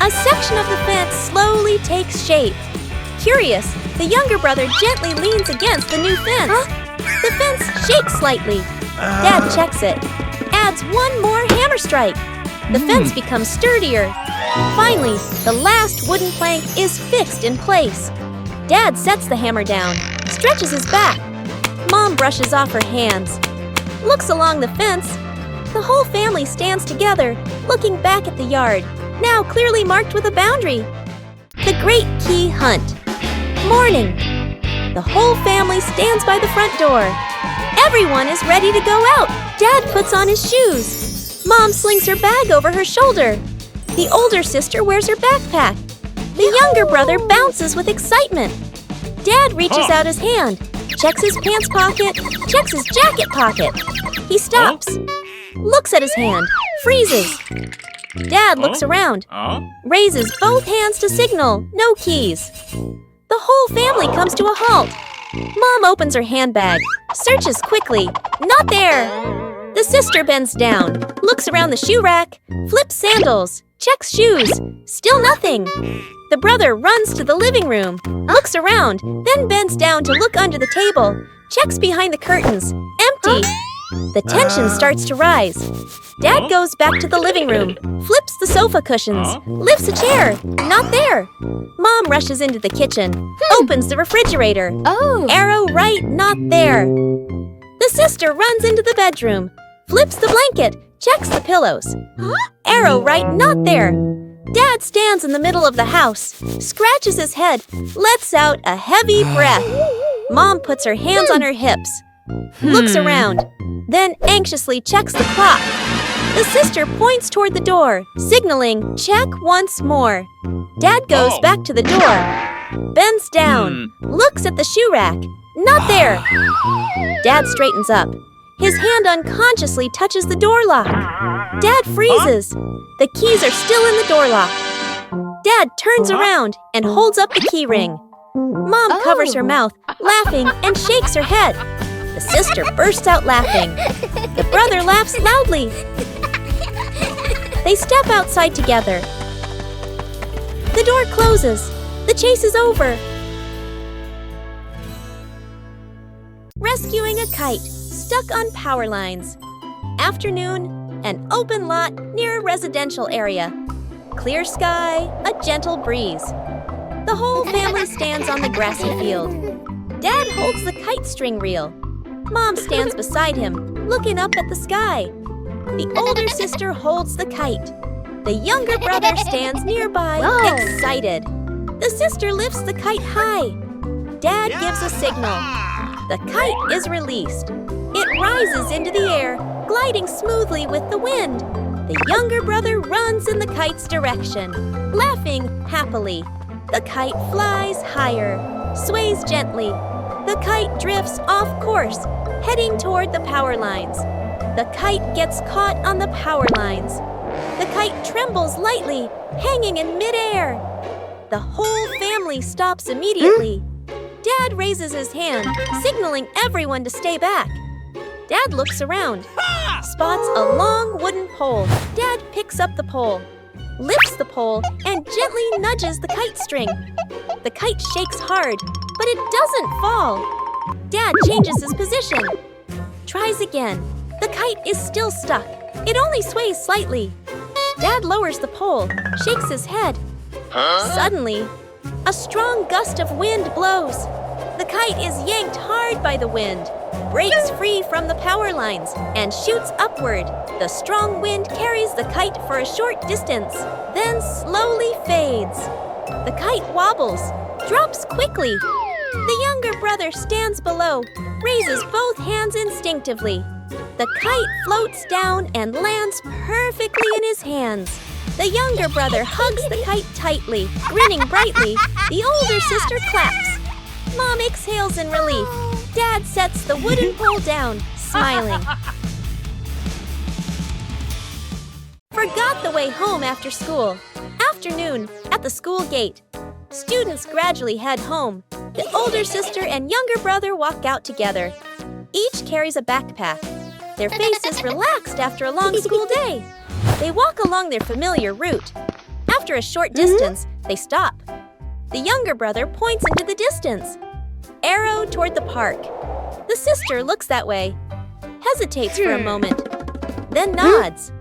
A section of the fence slowly takes shape. Curious, the younger brother gently leans against the new fence. The fence shakes slightly. Dad checks it, adds one more hammer strike. The fence becomes sturdier. Finally, the last wooden plank is fixed in place. Dad sets the hammer down, stretches his back. Mom brushes off her hands, looks along the fence. The whole family stands together, looking back at the yard, now clearly marked with a boundary. The Great Key Hunt. Morning. The whole family stands by the front door. Everyone is ready to go out. Dad puts on his shoes. Mom slings her bag over her shoulder. The older sister wears her backpack. The younger brother bounces with excitement. Dad reaches out his hand, checks his pants pocket, checks his jacket pocket. He stops, looks at his hand, freezes. Dad looks around, raises both hands to signal, no keys. The whole family comes to a halt. Mom opens her handbag, searches quickly, not there. The sister bends down, looks around the shoe rack, flips sandals, checks shoes, still nothing. The brother runs to the living room, looks around, then bends down to look under the table, checks behind the curtains, empty. The tension starts to rise. Dad goes back to the living room, flips the sofa cushions, lifts a chair, not there. Mom rushes into the kitchen, opens the refrigerator. Arrow right, not there. The sister runs into the bedroom, flips the blanket, checks the pillows. Arrow right, not there. Dad stands in the middle of the house, scratches his head, lets out a heavy breath. Mom puts her hands on her hips, looks around, then anxiously checks the clock. The sister points toward the door, signaling, check once more. Dad goes back to the door, bends down, looks at the shoe rack, not there. Dad straightens up. His hand unconsciously touches the door lock. Dad freezes. The keys are still in the door lock. Dad turns around and holds up the key ring. Mom covers her mouth, laughing, and shakes her head. The sister bursts out laughing. The brother laughs loudly. They step outside together. The door closes. The chase is over. Rescuing a kite stuck on power lines. Afternoon, an open lot near a residential area. Clear sky, a gentle breeze. The whole family stands on the grassy field. Dad holds the kite string reel. Mom stands beside him, looking up at the sky. The older sister holds the kite. The younger brother stands nearby, excited. The sister lifts the kite high. Dad gives a signal. The kite is released. It rises into the air, gliding smoothly with the wind. The younger brother runs in the kite's direction, laughing happily. The kite flies higher, sways gently. The kite drifts off course, heading toward the power lines. The kite gets caught on the power lines. The kite trembles lightly, hanging in midair. The whole family stops immediately. Dad raises his hand, signaling everyone to stay back. Dad looks around, spots a long wooden pole. Dad picks up the pole, lifts the pole, and gently nudges the kite string. The kite shakes hard, but it doesn't fall. Dad changes his position. Tries again. The kite is still stuck. It only sways slightly. Dad lowers the pole, shakes his head. Suddenly, a strong gust of wind blows. The kite is yanked hard by the wind, breaks free from the power lines, and shoots upward. The strong wind carries the kite for a short distance, then slowly fades. The kite wobbles, drops quickly. The younger brother stands below, raises both hands instinctively. The kite floats down and lands perfectly in his hands. The younger brother hugs the kite tightly, grinning brightly. The older sister claps. Mom exhales in relief. Dad sets the wooden pole down, smiling. Forgot the way home after school. Afternoon, at the school gate. Students gradually head home. The older sister and younger brother walk out together. Each carries a backpack. Their faces relaxed after a long school day. They walk along their familiar route. After a short distance, they stop. The younger brother points into the distance. Arrow toward the park. The sister looks that way, hesitates for a moment, then nods.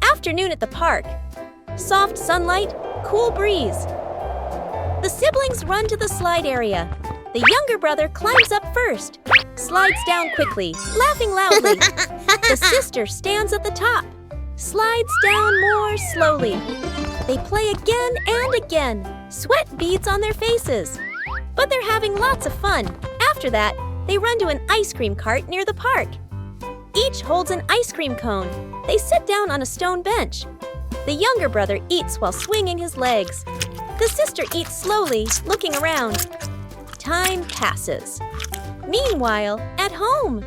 Afternoon at the park. Soft sunlight, cool breeze. The siblings run to the slide area. The younger brother climbs up first, slides down quickly, laughing loudly. The sister stands at the top, slides down more slowly. They play again and again. Sweat beads on their faces. But they're having lots of fun. After that, they run to an ice cream cart near the park. Each holds an ice cream cone. They sit down on a stone bench. The younger brother eats while swinging his legs. The sister eats slowly, looking around. Time passes. Meanwhile, at home,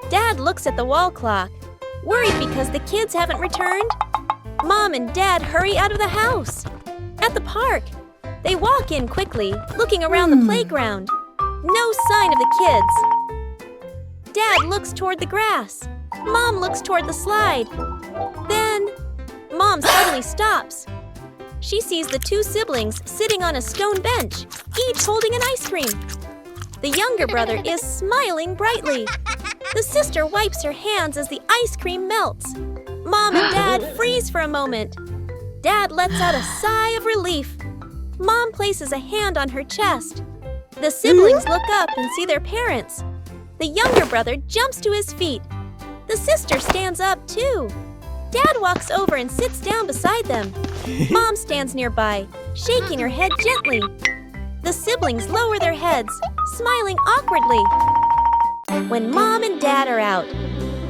Dad looks at the wall clock, worried because the kids haven't returned. Mom and Dad hurry out of the house. At the park, they walk in quickly, looking around the playground. No sign of the kids. Dad looks toward the grass. Mom looks toward the slide. Then, Mom suddenly stops. She sees the two siblings sitting on a stone bench, each holding an ice cream. The younger brother is smiling brightly. The sister wipes her hands as the ice cream melts. Mom and Dad freeze for a moment. Dad lets out a sigh of relief. Mom places a hand on her chest. The siblings look up and see their parents. The younger brother jumps to his feet. The sister stands up too. Dad walks over and sits down beside them. Mom stands nearby, shaking her head gently. The siblings lower their heads, smiling awkwardly. When Mom and Dad are out,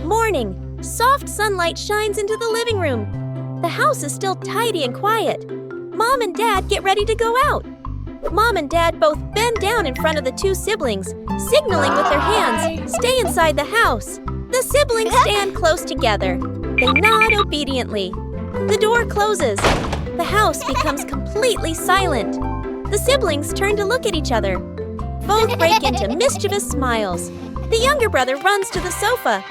morning, soft sunlight shines into the living room. The house is still tidy and quiet. Mom and Dad get ready to go out. Mom and Dad both bend down in front of the two siblings, signaling with their hands, "Stay inside the house." The siblings stand close together. They nod obediently. The door closes. The house becomes completely silent. The siblings turn to look at each other. Both break into mischievous smiles. The younger brother runs to the sofa.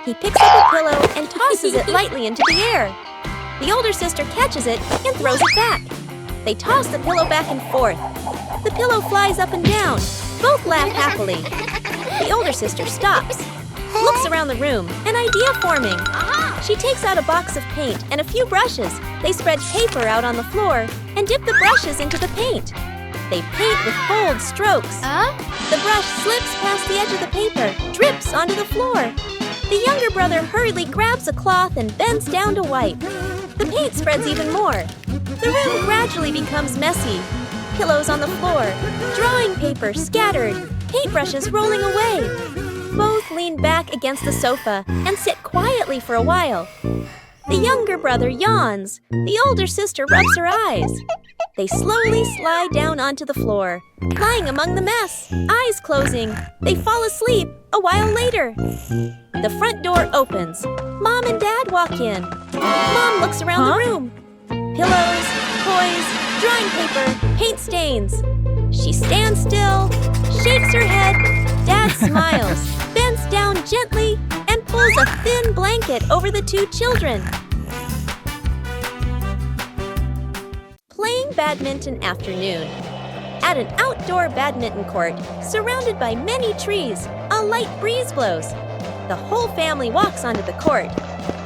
He picks up a pillow and tosses it lightly into the air. The older sister catches it and throws it back. They toss the pillow back and forth. The pillow flies up and down. Both laugh happily. The older sister stops, looks around the room, an idea forming. She takes out a box of paint and a few brushes. They spread paper out on the floor and dip the brushes into the paint. They paint with bold strokes. The brush slips past the edge of the paper, drips onto the floor. The younger brother hurriedly grabs a cloth and bends down to wipe. The paint spreads even more. The room gradually becomes messy. Pillows on the floor, drawing paper scattered, paintbrushes rolling away. Both lean back against the sofa and sit quietly for a while. The younger brother yawns. The older sister rubs her eyes. They slowly slide down onto the floor, lying among the mess, eyes closing. They fall asleep a while later. The front door opens. Mom and Dad walk in. Mom looks around the room. Pillows, toys, drawing paper, paint stains. She stands still, shakes her head. Dad smiles, bends down gently, and pulls a thin blanket over the two children. Playing badminton afternoon. At an outdoor badminton court, surrounded by many trees, a light breeze blows. The whole family walks onto the court.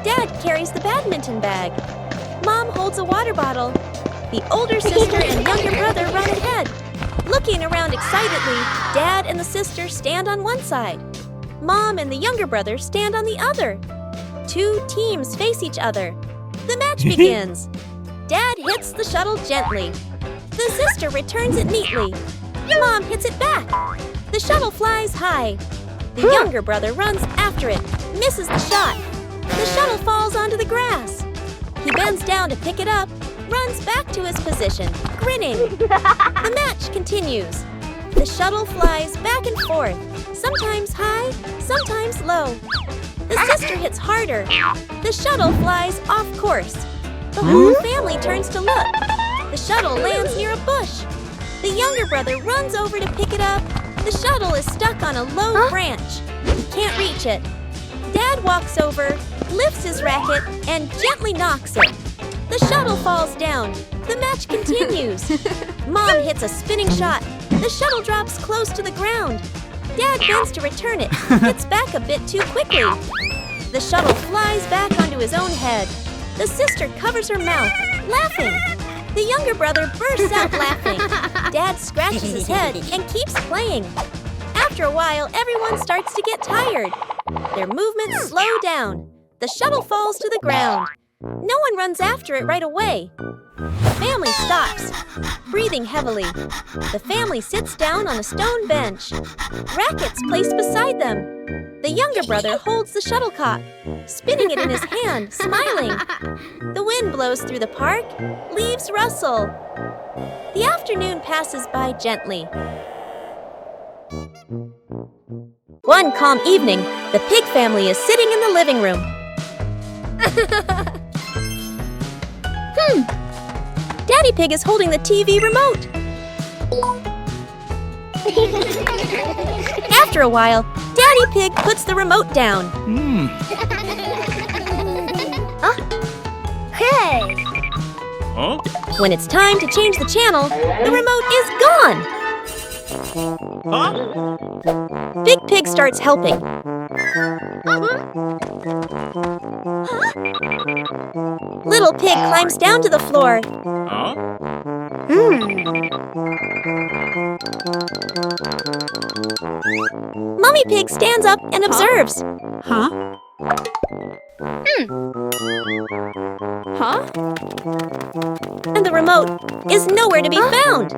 Dad carries the badminton bag. Mom holds a water bottle. The older sister and younger brother run ahead. Looking around excitedly, Dad and the sister stand on one side. Mom and the younger brother stand on the other. Two teams face each other. The match begins. Dad hits the shuttle gently. The sister returns it neatly. Mom hits it back. The shuttle flies high. The younger brother runs after it, misses the shot. The shuttle falls onto the grass. He bends down to pick it up, runs back to his position, grinning. The match continues. The shuttle flies back and forth, sometimes high, sometimes low. The sister hits harder. The shuttle flies off course. The whole family turns to look. The shuttle lands near a bush. The younger brother runs over to pick it up. The shuttle is stuck on a low branch. He can't reach it. Dad walks over, lifts his racket, and gently knocks it. The shuttle falls down. The match continues. Mom hits a spinning shot. The shuttle drops close to the ground. Dad bends to return it, hits back a bit too quickly. The shuttle flies back onto his own head. The sister covers her mouth, laughing. The younger brother bursts out laughing. Dad scratches his head and keeps playing. After a while, everyone starts to get tired. Their movements slow down. The shuttle falls to the ground. No one runs after it right away. The family stops, breathing heavily. The family sits down on a stone bench. Rackets placed beside them. The younger brother holds the shuttlecock, spinning it in his hand, smiling. The wind blows through the park, leaves rustle. The afternoon passes by gently. One calm evening, the pig family is sitting in the living room. Daddy Pig is holding the TV remote. After a while, Daddy Pig puts the remote down. Hey! When it's time to change the channel, the remote is gone. Big Pig starts helping. Little Pig climbs down to the floor. Mummy Pig stands up and observes. And the remote is nowhere to be found.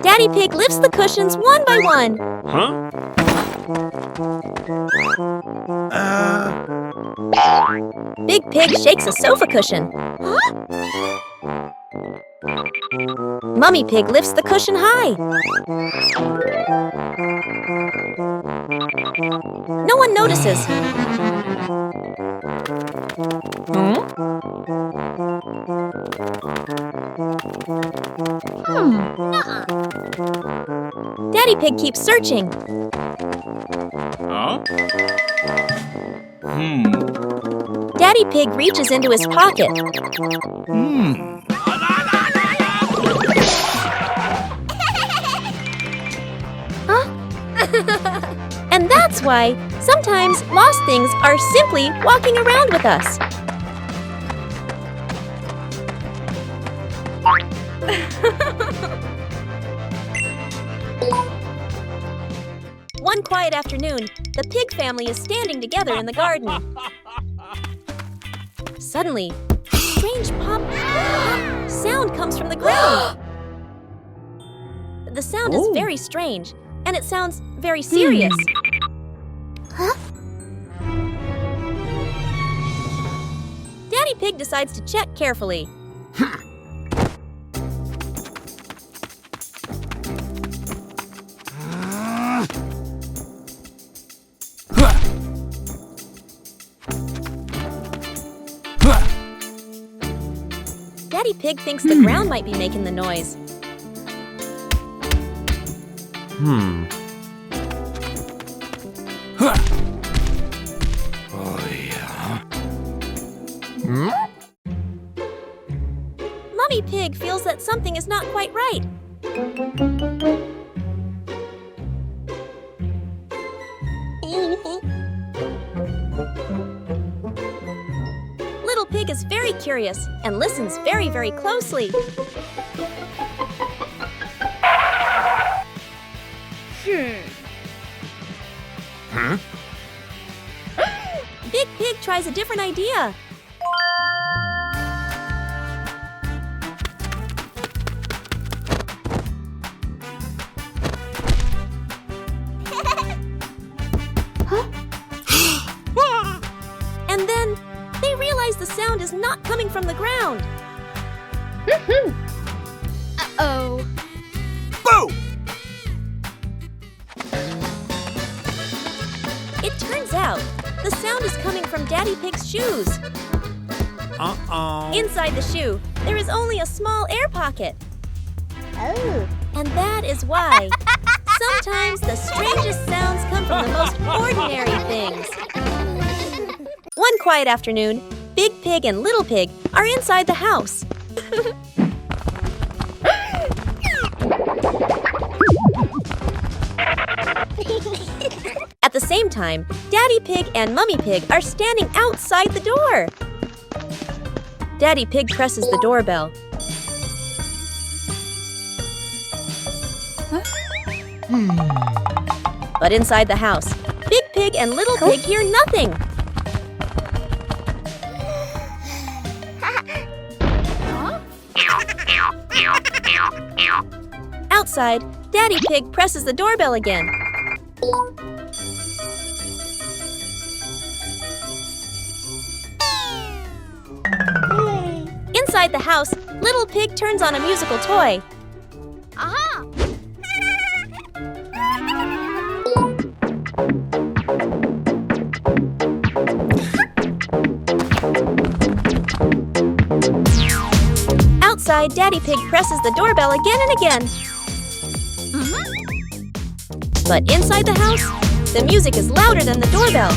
Daddy Pig lifts the cushions one by one. Big Pig shakes a sofa cushion. Mummy Pig lifts the cushion high. No one notices. Daddy Pig keeps searching. Daddy Pig reaches into his pocket. And that's why sometimes lost things are simply walking around with us. One quiet afternoon, the pig family is standing together in the garden. Suddenly, a strange pop sound comes from the ground. The sound is very strange, and it sounds very serious. Daddy Pig decides to check carefully. Daddy Pig thinks the ground might be making the noise. Mummy Pig feels that something is not quite right. Little Pig is very curious and listens very, very closely. Big Pig tries a different idea. And then they realize the sound is not coming from the ground. Uh-oh. Boo! It turns out the sound is coming from Daddy Pig's shoes. Inside the shoe, there is only a small air pocket. Oh. And that is why sometimes the strangest sounds come from the most ordinary things. One quiet afternoon, Big Pig and Little Pig are inside the house. At the same time, Daddy Pig and Mummy Pig are standing outside the door. Daddy Pig presses the doorbell. But inside the house, Big Pig and Little Pig hear nothing. Outside, Daddy Pig presses the doorbell again. Inside the house, Little Pig turns on a musical toy. Aha! Outside, Daddy Pig presses the doorbell again and again. But inside the house, the music is louder than the doorbell.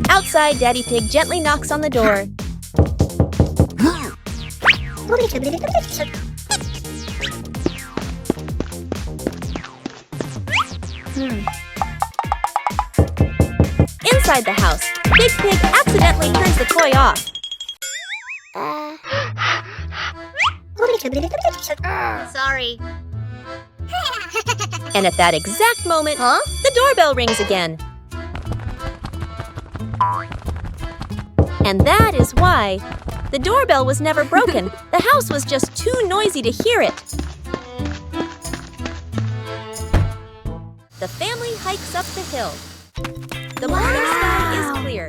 Outside, Daddy Pig gently knocks on the door. Inside the house, Big Pig accidentally turns the toy off. Sorry. And at that exact moment, the doorbell rings again. And that is why the doorbell was never broken. The house was just too noisy to hear it. The family hikes up the hill. The morning sky is clear.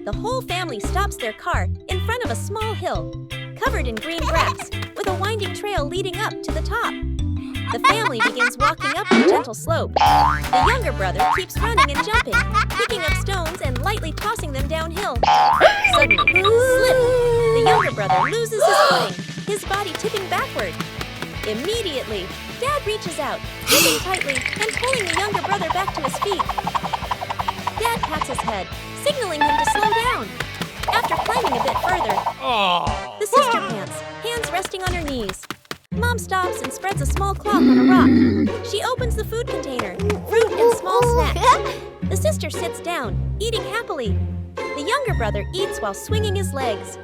The whole family stops their car in front of a small hill, covered in green grass, with a winding trail leading up to the top. The family begins walking up the gentle slope. The younger brother keeps running and jumping, picking up stones and lightly tossing them downhill. Suddenly, slip! The younger brother loses his footing, his body tipping backward. Immediately, Dad reaches out, gripping tightly and pulling the younger brother back to his feet. Dad pats his head, signaling him to slow down. After climbing a bit further, the sister pants, hands resting on her knees. Mom stops and spreads a small cloth on a rock. She opens the food container, fruit and small snacks. The sister sits down, eating happily. The younger brother eats while swinging his legs.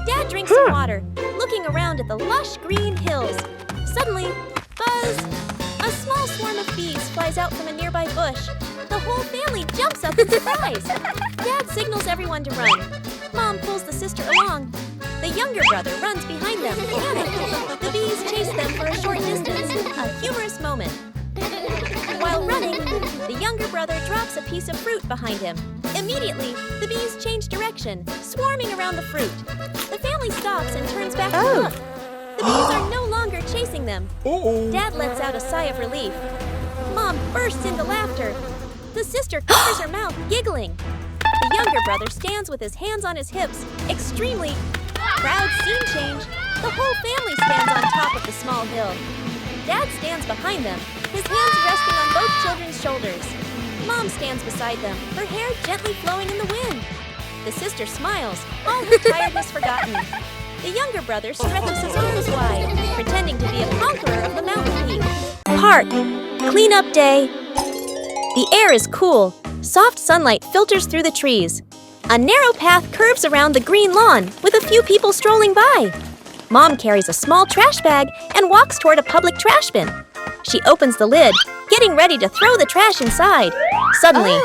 Dad drinks some water, looking around at the lush green hills. Suddenly, buzz! A small swarm of bees flies out from a nearby bush. The whole family jumps up in surprise. Dad signals everyone to run. Mom pulls the sister along. The younger brother runs behind them, panicked. The bees chase them for a short distance, a humorous moment. While running, the younger brother drops a piece of fruit behind him. Immediately, the bees change direction, swarming around the fruit. The family stops and turns back to look. The bees are no longer chasing them. Dad lets out a sigh of relief. Mom bursts into laughter. The sister covers her mouth, giggling. The younger brother stands with his hands on his hips, extremely proud scene change. The whole family stands on top of the small hill. Dad stands behind them, his hands resting on both children's shoulders. Mom stands beside them, her hair gently flowing in the wind. The sister smiles, all her tiredness forgotten. The younger brother stretches his arms wide, pretending to be a conqueror of the mountain peak. Park. Cleanup day. The air is cool. Soft sunlight filters through the trees. A narrow path curves around the green lawn, with a few people strolling by. Mom carries a small trash bag and walks toward a public trash bin. She opens the lid, getting ready to throw the trash inside. Suddenly,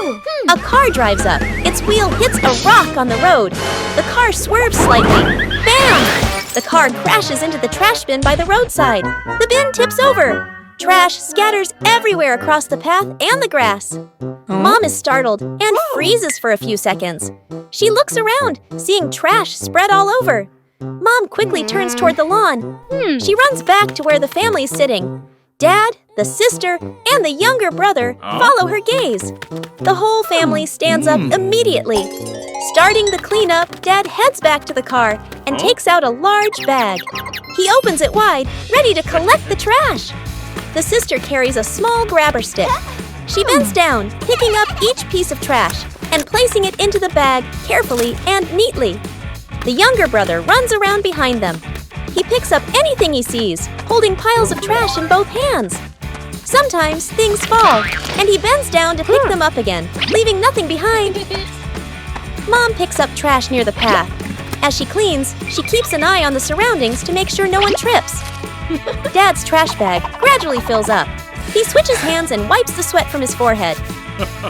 a car drives up. Its wheel hits a rock on the road. The car swerves slightly. Bam! The car crashes into the trash bin by the roadside. The bin tips over. Trash scatters everywhere across the path and the grass. Mom is startled and freezes for a few seconds. She looks around, seeing trash spread all over. Mom quickly turns toward the lawn. She runs back to where the family is sitting. Dad, the sister, and the younger brother follow her gaze. The whole family stands up immediately. Starting the cleanup, Dad heads back to the car and takes out a large bag. He opens it wide, ready to collect the trash. The sister carries a small grabber stick. She bends down, picking up each piece of trash and placing it into the bag carefully and neatly. The younger brother runs around behind them. He picks up anything he sees, holding piles of trash in both hands. Sometimes things fall, and he bends down to pick them up again, leaving nothing behind. Mom picks up trash near the path. As she cleans, she keeps an eye on the surroundings to make sure no one trips. Dad's trash bag gradually fills up. He switches hands and wipes the sweat from his forehead.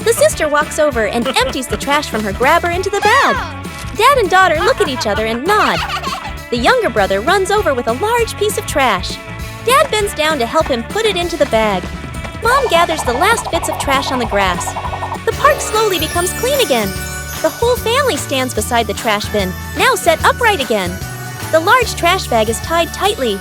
The sister walks over and empties the trash from her grabber into the bag. Dad and daughter look at each other and nod. The younger brother runs over with a large piece of trash. Dad bends down to help him put it into the bag. Mom gathers the last bits of trash on the grass. The park slowly becomes clean again. The whole family stands beside the trash bin, now set upright again. The large trash bag is tied tightly.